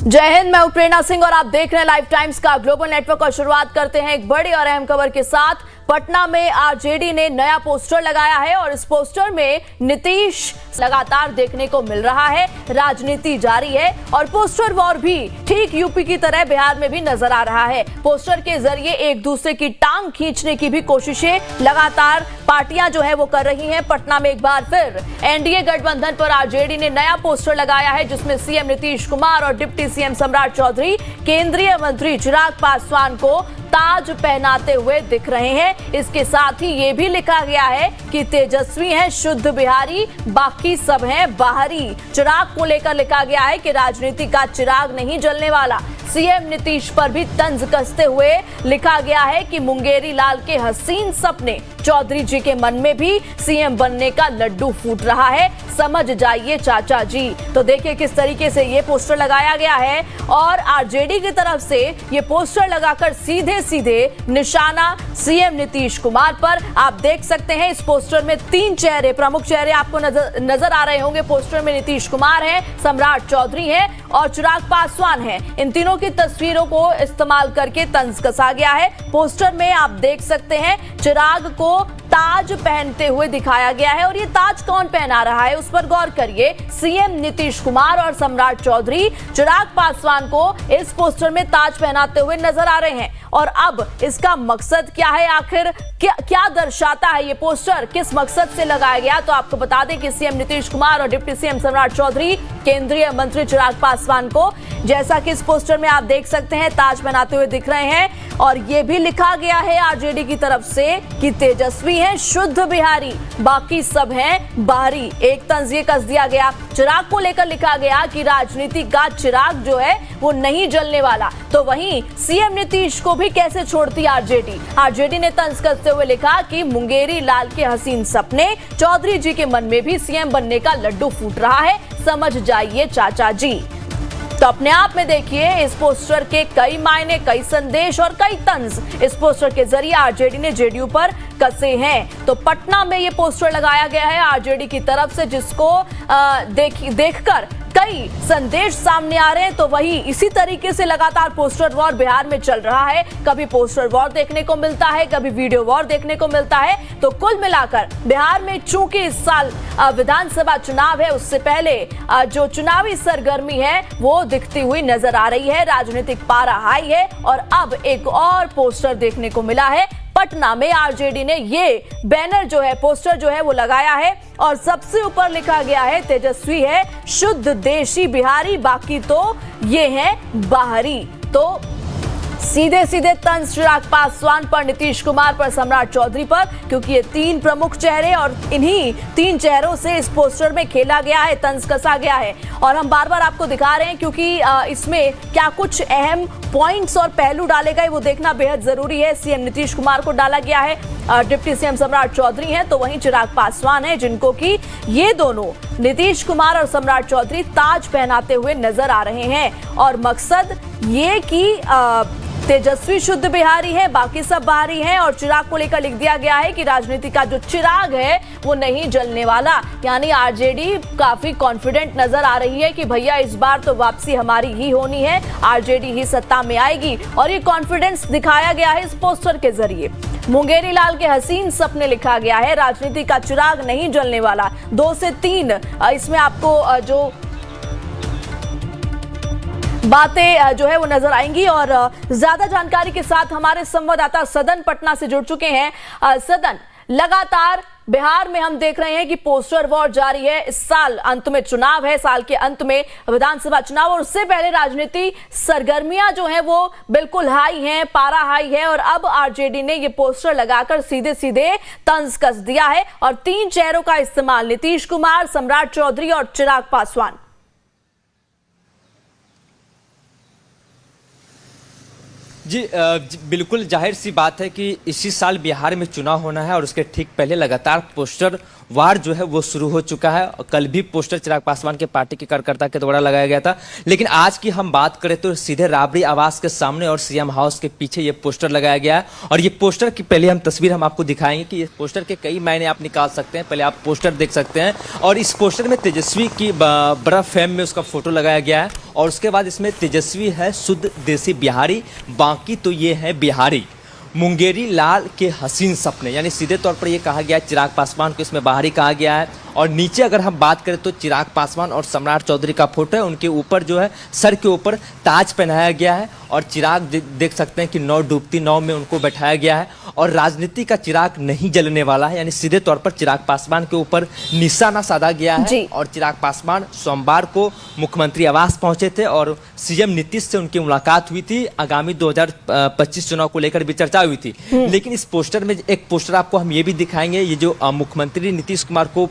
जय हिंद, मैं प्रेरणा सिंह और आप देख रहे हैं लाइव टाइम्स का ग्लोबल नेटवर्क। और शुरुआत करते हैं एक बड़ी और अहम खबर के साथ। पटना में आरजेडी ने नया पोस्टर लगाया है और इस पोस्टर में नीतीश लगातार देखने को मिल रहा है। राजनीति जारी है और पोस्टर वॉर भी ठीक यूपी की तरह बिहार में भी नजर आ रहा है। पोस्टर के जरिए एक दूसरे की टांग खींचने की भी कोशिशें लगातार पार्टियां जो है वो कर रही हैं। पटना में एक बार फिर एनडीए गठबंधन पर आरजेडी ने नया पोस्टर लगाया है, जिसमें सीएम नीतीश कुमार और डिप्टी सीएम सम्राट चौधरी केंद्रीय मंत्री चिराग पासवान को ताज पहनाते हुए दिख रहे हैं। इसके साथ ही ये भी लिखा गया है कि तेजस्वी हैं शुद्ध बिहारी, बाकी सब हैं बाहरी। चिराग को लेकर लिखा गया है कि राजनीति का चिराग नहीं जलने वाला। सीएम नीतीश पर भी तंज कसते हुए लिखा गया है कि मुंगेरी लाल के हसीन सपने, चौधरी जी के मन में भी सीएम बनने का लड्डू फूट रहा है, समझ जाइए चाचा जी। तो देखिए किस तरीके से ये पोस्टर लगाया गया है और आरजेडी की तरफ से ये पोस्टर लगाकर सीधे सीधे निशाना सीएम नीतीश कुमार पर। आप देख सकते हैं इस पोस्टर में तीन चेहरे, प्रमुख चेहरे आपको नजर आ रहे होंगे। पोस्टर में नीतीश कुमार है, सम्राट चौधरी है और चिराग पासवान है। इन तीनों की तस्वीरों को इस्तेमाल करके तंज कसा गया है। पोस्टर में आप देख सकते हैं चिराग को ताज पहनते हुए दिखाया गया है और ये ताज कौन पहना रहा है उस पर गौर करिए। सीएम नीतीश कुमार और सम्राट चौधरी चिराग पासवान को इस पोस्टर में ताज पहनाते हुए नजर आ रहे हैं। और अब इसका मकसद क्या है, आखिर क्या दर्शाता है ये पोस्टर, किस मकसद से लगाया गया? तो आपको बता दें कि सीएम नीतीश कुमार और डिप्टी सीएम सम्राट चौधरी केंद्रीय मंत्री चिराग पासवान को, जैसा कि इस पोस्टर में आप देख सकते हैं, ताज पहनाते हुए दिख रहे हैं। और ये भी लिखा गया है आरजेडी की तरफ से कि तेजस्वी हैं शुद्ध बिहारी, बाकी सब हैं बाहरी। एक तंज ये कस दिया गया। चिराग को लेकर लिखा गया कि राजनीति का चिराग जो है वो नहीं जलने वाला। तो वहीं सीएम नीतीश को भी कैसे छोड़ती आरजेडी? आरजेडी ने तंज कसते हुए लिखा कि मुंगेरी लाल के हसीन सपने, चौधरी जी के मन में भी सीएम बनने का लड्डू फूट रहा है, समझ जाइए चाचा जी। तो अपने आप में देखिए इस पोस्टर के कई मायने, कई संदेश और कई तंज इस पोस्टर के जरिए आरजेडी ने जेडीयू पर कसे हैं। तो पटना में ये पोस्टर लगाया गया है आरजेडी की तरफ से, जिसको देखकर कई संदेश सामने आ रहे हैं। तो वही इसी तरीके से लगातार पोस्टर वॉर बिहार में चल रहा है। कभी पोस्टर वॉर देखने को मिलता है, कभी वीडियो वॉर देखने को मिलता है। तो कुल मिलाकर बिहार में चूंकि इस साल विधानसभा चुनाव है, उससे पहले जो चुनावी सरगर्मी है वो दिखती हुई नजर आ रही है। राजनीतिक पारा हाई है और अब एक और पोस्टर देखने को मिला है। पटना में आरजेडी ने ये बैनर जो है, पोस्टर जो है वो लगाया है और सबसे ऊपर लिखा गया है तेजस्वी है शुद्ध देशी बिहारी, बाकी तो ये हैं बाहरी। तो सीधे सीधे तंज चिराग पासवान पर, नीतीश कुमार पर, सम्राट चौधरी पर, क्योंकि ये तीन प्रमुख चेहरे और इन्हीं तीन चेहरों से इस पोस्टर में खेला गया है, तंज कसा गया है। और हम बार बार आपको दिखा रहे हैं क्योंकि इसमें क्या कुछ अहम पॉइंट्स और पहलू डाले गए वो देखना बेहद जरूरी है। सीएम नीतीश कुमार को डाला गया है, डिप्टी सीएम सम्राट चौधरी हैं, तो वहीं चिराग पासवान हैं, जिनको कि ये दोनों नीतीश कुमार और सम्राट चौधरी ताज पहनाते हुए नजर आ रहे हैं। और मकसद ये कि तेजस्वी शुद्ध बिहारी है, बाकी सब बाहरी हैं। और चिराग को लेकर लिख दिया गया है कि राजनीति का जो चिराग है वो नहीं जलने वाला। यानी आरजेडी काफी कॉन्फिडेंट नजर आ रही है कि भैया इस बार तो वापसी हमारी ही होनी है, आरजेडी ही सत्ता में आएगी। और ये कॉन्फिडेंस दिखाया गया है इस पोस्टर के जरिए। मुंगेरी लाल के हसीन सपने लिखा गया है, राजनीति का चिराग नहीं जलने वाला। 2 से 3 इसमें आपको जो बातें जो है वो नजर आएंगी। और ज्यादा जानकारी के साथ हमारे संवाददाता सदन पटना से जुड़ चुके हैं। सदन, लगातार बिहार में हम देख रहे हैं कि पोस्टर वॉर जारी है। इस साल अंत में चुनाव है, साल के अंत में विधानसभा चुनाव, और उससे पहले राजनीति सरगर्मियां जो हैं वो बिल्कुल हाई हैं, पारा हाई है। और अब आरजेडी ने ये पोस्टर लगाकर सीधे सीधे तंज कस दिया है और तीन चेहरों का इस्तेमाल, नीतीश कुमार, सम्राट चौधरी और चिराग पासवान। जी बिल्कुल जाहिर सी बात है कि इसी साल बिहार में चुनाव होना है और उसके ठीक पहले लगातार पोस्टर वार जो है वो शुरू हो चुका है। कल भी पोस्टर चिराग पासवान के पार्टी के कार्यकर्ता के द्वारा लगाया गया था, लेकिन आज की हम बात करें तो सीधे राबड़ी आवास के सामने और सीएम हाउस के पीछे ये पोस्टर लगाया गया है। और ये पोस्टर की पहले हम तस्वीर हम आपको दिखाएंगे कि ये पोस्टर के कई मायने आप निकाल सकते हैं। पहले आप पोस्टर देख सकते हैं और इस पोस्टर में तेजस्वी की बड़ा फ्रेम में उसका फोटो लगाया गया है और उसके बाद इसमें तेजस्वी है शुद्ध देसी बिहारी, बाकी तो ये है बिहारी, मुंगेरी लाल के हसीन सपने, यानी सीधे तौर पर ये कहा गया है चिराग पासवान को इसमें बाहरी कहा गया है। और नीचे अगर हम बात करें तो चिराग पासवान और सम्राट चौधरी का फोटो है, उनके ऊपर जो है सर के ऊपर ताज पहनाया गया है और चिराग देख सकते हैं कि नाव डूबती नाव में उनको बैठाया गया है और राजनीति का चिराग नहीं जलने वाला है, यानी सीधे तौर पर चिराग पासवान के ऊपर निशाना साधा गया है। और चिराग पासवान सोमवार को मुख्यमंत्री आवास पहुंचे थे और सीएम नीतीश से उनकी मुलाकात हुई थी, आगामी 2025 चुनाव को लेकर भी चर्चा हुई थी। लेकिन इस पोस्टर में एक पोस्टर आपको हम ये भी दिखाएंगे, ये जो मुख्यमंत्री नीतीश कुमार को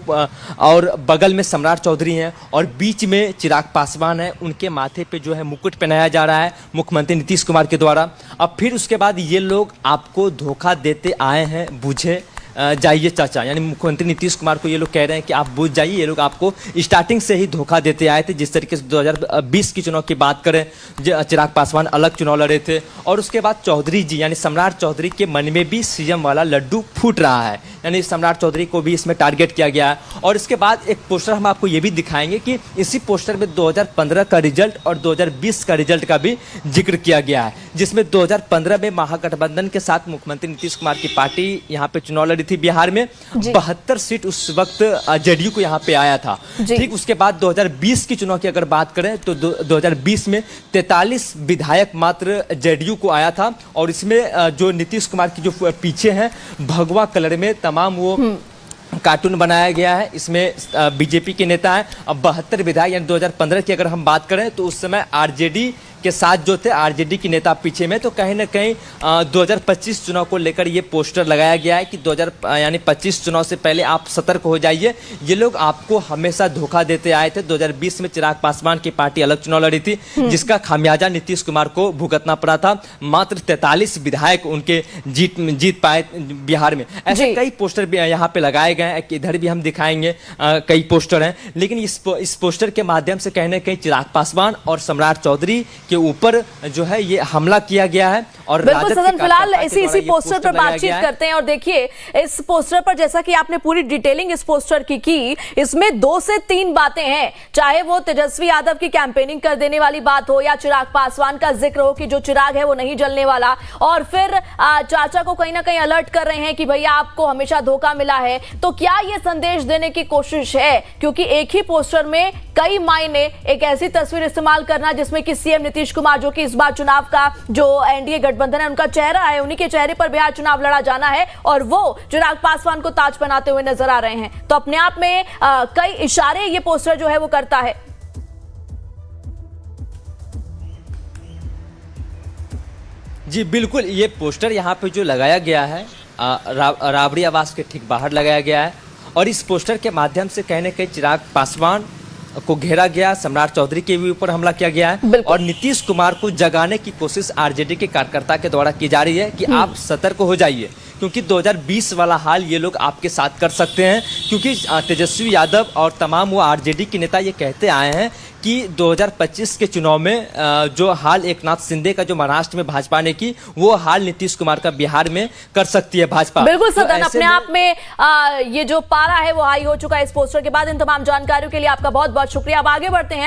और बगल में सम्राट चौधरी हैं और बीच में चिराग पासवान है, उनके माथे पे जो है मुकुट पहनाया जा रहा है मुख्यमंत्री नीतीश कुमार के द्वारा। अब फिर उसके बाद ये लोग आपको धोखा देते आए हैं, बुझे जाइए चाचा, यानी मुख्यमंत्री नीतीश कुमार को ये लोग कह रहे हैं कि आप बुझ जाइए, ये लोग आपको स्टार्टिंग से ही धोखा देते आए थे। जिस तरीके से 2020 की चुनाव की बात करें, चिराग पासवान अलग चुनाव लड़े थे और उसके बाद चौधरी जी यानी सम्राट चौधरी के मन में भी सीएम वाला लड्डू फूट रहा है, यानी सम्राट चौधरी को भी इसमें टारगेट किया गया है। और इसके बाद एक पोस्टर हम आपको ये भी दिखाएंगे कि इसी पोस्टर में 2015 का रिजल्ट और 2020 का रिजल्ट का भी जिक्र किया गया है, जिसमें 2015 में महागठबंधन के साथ मुख्यमंत्री नीतीश कुमार की पार्टी यहाँ पे चुनाव लड़ी थी बिहार में, 72 सीट उस वक्त जेडीयू को यहाँ पे आया था। ठीक, उसके बाद 2020 की चुनाव की अगर बात करें तो 2020 में 43 विधायक मात्र जेडीयू को आया था और इसमें जो नीतीश कुमार की जो पीछे हैं भगवा कलर में तमाम वो कार्टून बनाया गया है, इसमें बीजेपी के नेता हैं। अब 72 विधायक, यानी 2015 की अगर हम बात करें तो उस समय आरजेडी के साथ जो थे, आरजेडी की नेता पीछे में, तो कहीं ना कहीं 2025 चुनाव को लेकर ये पोस्टर लगाया गया है कि 2025 चुनाव से पहले आप सतर्क हो जाइए, ये लोग आपको हमेशा धोखा देते आए थे। 2020 में चिराग पासवान की पार्टी अलग चुनाव लड़ी थी, जिसका खामियाजा नीतीश कुमार को भुगतना पड़ा था। मात्र 43 विधायक उनके जीत पाए बिहार में। ऐसे कई पोस्टर भी यहाँ पे लगाए गए हैं, इधर भी हम दिखाएंगे कई पोस्टर हैं, लेकिन इस पोस्टर के माध्यम से कहीं ना कहीं चिराग पासवान और सम्राट चौधरी के ऊपर जो है ये हमला किया गया है। और बिल्कुल सदन, फिलहाल इसी पोस्टर पर बातचीत करते हैं और देखिए इस पोस्टर पर जैसा कि आपने पूरी डिटेलिंग इस पोस्टर की, इसमें 2 से 3 बातें हैं, चाहे वो तेजस्वी यादव की कैंपेनिंग कर देने वाली बात हो या चिराग पासवान का जिक्र हो कि जो चिराग है वो नहीं जलने वाला, और फिर चाचा को कहीं ना कहीं अलर्ट कर रहे हैं कि भैया आपको हमेशा धोखा मिला है। तो क्या ये संदेश देने की कोशिश है, क्योंकि एक ही पोस्टर में कई मायने, एक ऐसी तस्वीर इस्तेमाल करना जिसमें कि सीएम नीतीश कुमार, जो कि इस बार चुनाव का जो एनडीए गठबंधन है उनका चेहरा है, उन्हीं के चेहरे पर बिहार चुनाव लड़ा जाना है और वो चिराग पासवान को ताज पहनाते हुए नजर आ रहे हैं, तो अपने आप में कई इशारे ये पोस्टर जो है वो करता है। जी बिल्कुल, ये पोस्टर यहाँ पे जो लगाया गया है राबड़ी आवास के ठीक बाहर लगाया गया है और इस पोस्टर के माध्यम से कहीं ना कहीं चिराग पासवान को घेरा गया, सम्राट चौधरी के भी ऊपर हमला किया गया है और नीतीश कुमार को जगाने की कोशिश आरजेडी के कार्यकर्ता के द्वारा की जा रही है कि आप सतर्क हो जाइए, क्योंकि 2020 वाला हाल ये लोग आपके साथ कर सकते हैं। क्योंकि तेजस्वी यादव और तमाम वो आरजेडी के नेता ये कहते आए हैं कि 2025 के चुनाव में जो हाल एकनाथ शिंदे का जो महाराष्ट्र में भाजपा ने की, वो हाल नीतीश कुमार का बिहार में कर सकती है भाजपा। बिल्कुल सदन, अपने आप में ये जो पारा है वो हाई हो चुका है इस पोस्टर के बाद। इन तमाम जानकारियों के लिए आपका बहुत बहुत शुक्रिया। अब आगे बढ़ते हैं।